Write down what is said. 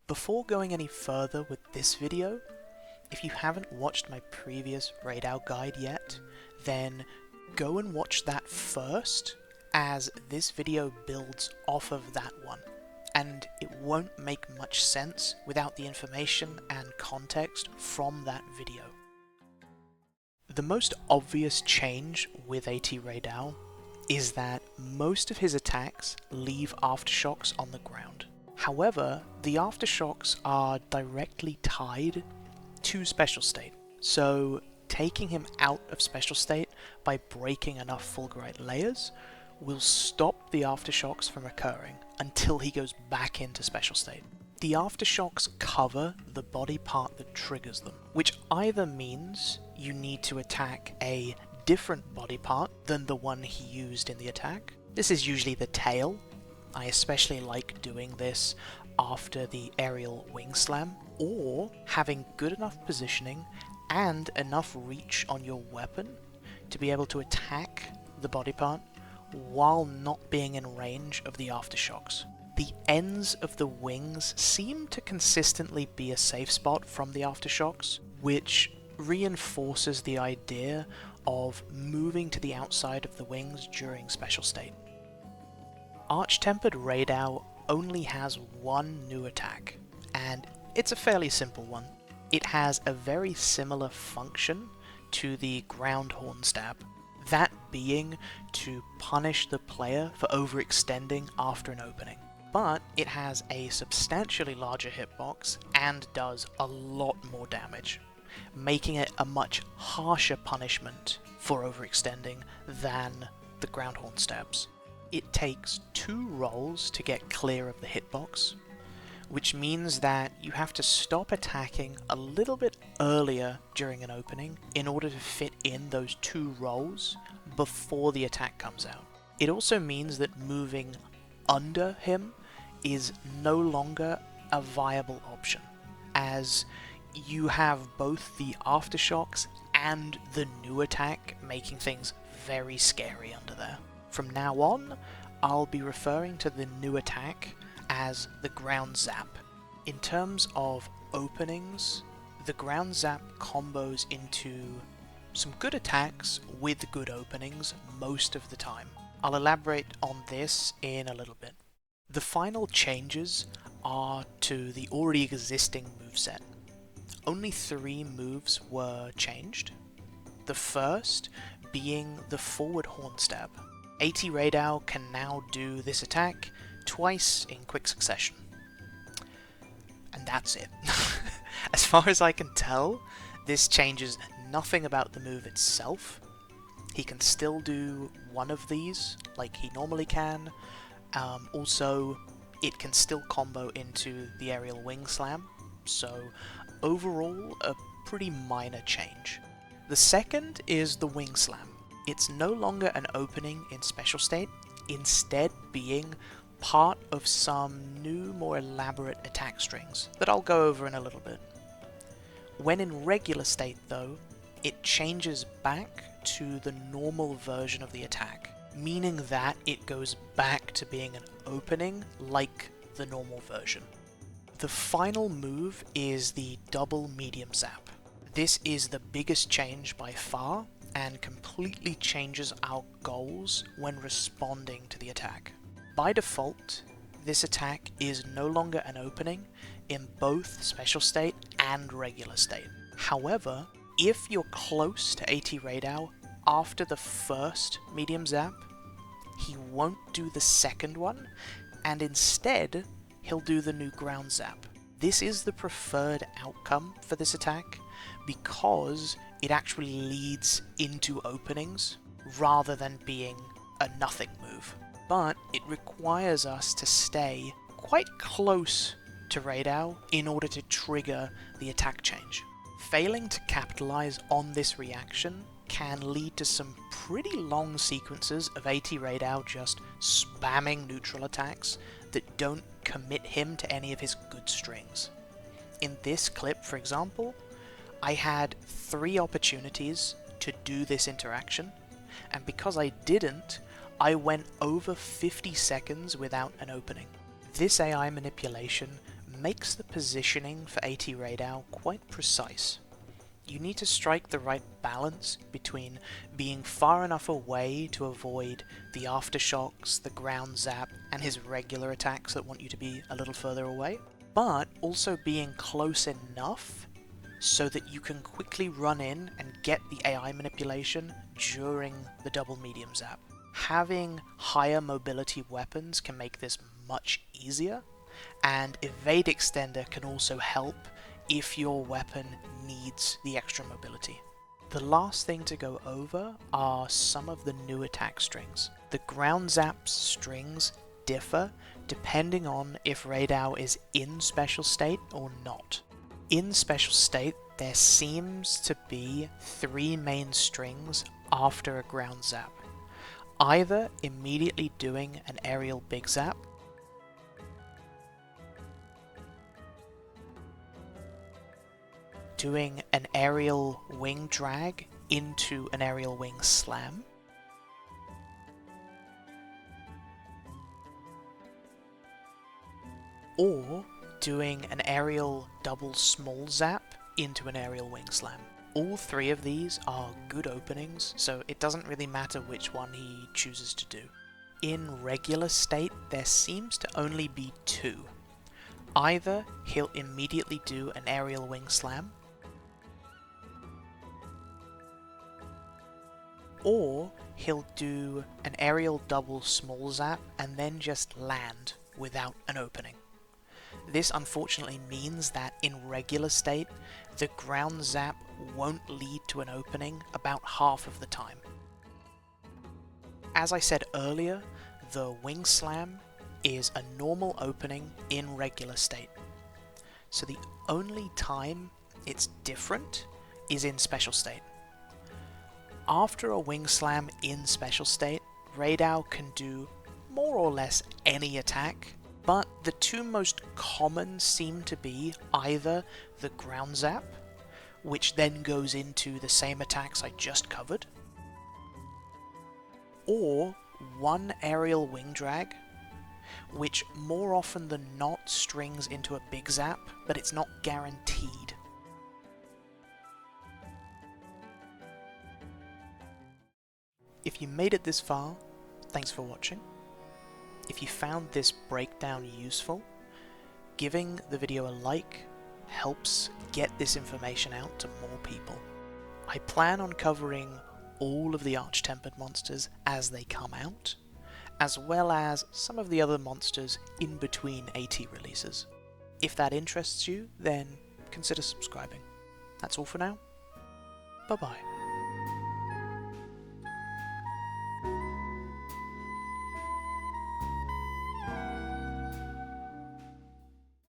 Before going any further with this video, if you haven't watched my previous Rey Dau guide yet, then go and watch that first, as this video builds off of that one, and it won't make much sense without the information and context from that video. The most obvious change with AT Rey Dau is that most of his attacks leave aftershocks on the ground. However, the aftershocks are directly tied to special state, so taking him out of special state by breaking enough fulgurite layers will stop the aftershocks from occurring until he goes back into special state. The aftershocks cover the body part that triggers them, which either means you need to attack a different body part than the one he used in the attack. This is usually the tail. I especially like doing this after the aerial wing slam, or having good enough positioning and enough reach on your weapon to be able to attack the body part while not being in range of the aftershocks. The ends of the wings seem to consistently be a safe spot from the aftershocks, which reinforces the idea of moving to the outside of the wings during special state. Arch-Tempered Rey Dau only has one new attack, and it's a fairly simple one. It has a very similar function to the ground horn stab, that being to punish the player for overextending after an opening. But it has a substantially larger hitbox and does a lot more damage, making it a much harsher punishment for overextending than the ground horn stabs. It takes 2 rolls to get clear of the hitbox, which means that you have to stop attacking a little bit earlier during an opening in order to fit in those 2 rolls before the attack comes out. It also means that moving under him is no longer a viable option, as you have both the aftershocks and the new attack making things very scary under there. From now on, I'll be referring to the new attack as the ground zap. In terms of openings, the ground zap combos into some good attacks with good openings most of the time. I'll elaborate on this in a little bit. The final changes are to the already existing moveset. Only 3 moves were changed. The first being the forward horn stab. AT Rey Dau can now do this attack twice in quick succession. And that's it. As far as I can tell, this changes nothing about the move itself. He can still do one of these like he normally can. Also, it can still combo into the aerial wing slam, so overall a pretty minor change. The second is the wing slam. It's no longer an opening in special state, instead being part of some new, more elaborate attack strings that I'll go over in a little bit. When in regular state though, it changes back to the normal version of the attack, meaning that it goes back to being an opening like the normal version. The final move is the double medium zap. This is the biggest change by far, and completely changes our goals when responding to the attack. By default, this attack is no longer an opening in both special state and regular state. However, if you're close to AT Rey Dau after the first medium zap, he won't do the second one, and instead he'll do the new ground zap. This is the preferred outcome for this attack because it actually leads into openings rather than being a nothing move. But it requires us to stay quite close to Rey Dau in order to trigger the attack change. Failing to capitalize on this reaction can lead to some pretty long sequences of AT Rey Dau just spamming neutral attacks that don't commit him to any of his good strings. In this clip, for example, I had 3 opportunities to do this interaction, and because I didn't, I went over 50 seconds without an opening. This AI manipulation makes the positioning for AT Rey Dau quite precise. You need to strike the right balance between being far enough away to avoid the aftershocks, the ground zap, and his regular attacks that want you to be a little further away, but also being close enough so that you can quickly run in and get the AI manipulation during the double medium zap. Having higher mobility weapons can make this much easier, and Evade Extender can also help if your weapon needs the extra mobility. The last thing to go over are some of the new attack strings. The ground zap's strings differ depending on if Rey Dau is in special state or not. In special state, there seems to be 3 main strings after a ground zap. Either immediately doing an aerial big zap, doing an aerial wing drag into an aerial wing slam, or doing an aerial double small zap into an aerial wing slam. All 3 of these are good openings, so it doesn't really matter which one he chooses to do. In regular state, there seems to only be 2. Either he'll immediately do an aerial wing slam, or he'll do an aerial double small zap and then just land without an opening. This unfortunately means that in regular state, the ground zap won't lead to an opening about half of the time. As I said earlier, the wing slam is a normal opening in regular state. So the only time it's different is in special state. After a wing slam in special state, Rey Dau can do more or less any attack, but the 2 most common seem to be either the ground zap, which then goes into the same attacks I just covered, or one aerial wing drag, which more often than not strings into a big zap, but it's not guaranteed. If you made it this far, thanks for watching. If you found this breakdown useful, giving the video a like helps get this information out to more people. I plan on covering all of the Arch-Tempered monsters as they come out, as well as some of the other monsters in between AT releases. If that interests you, then consider subscribing. That's all for now. Bye bye.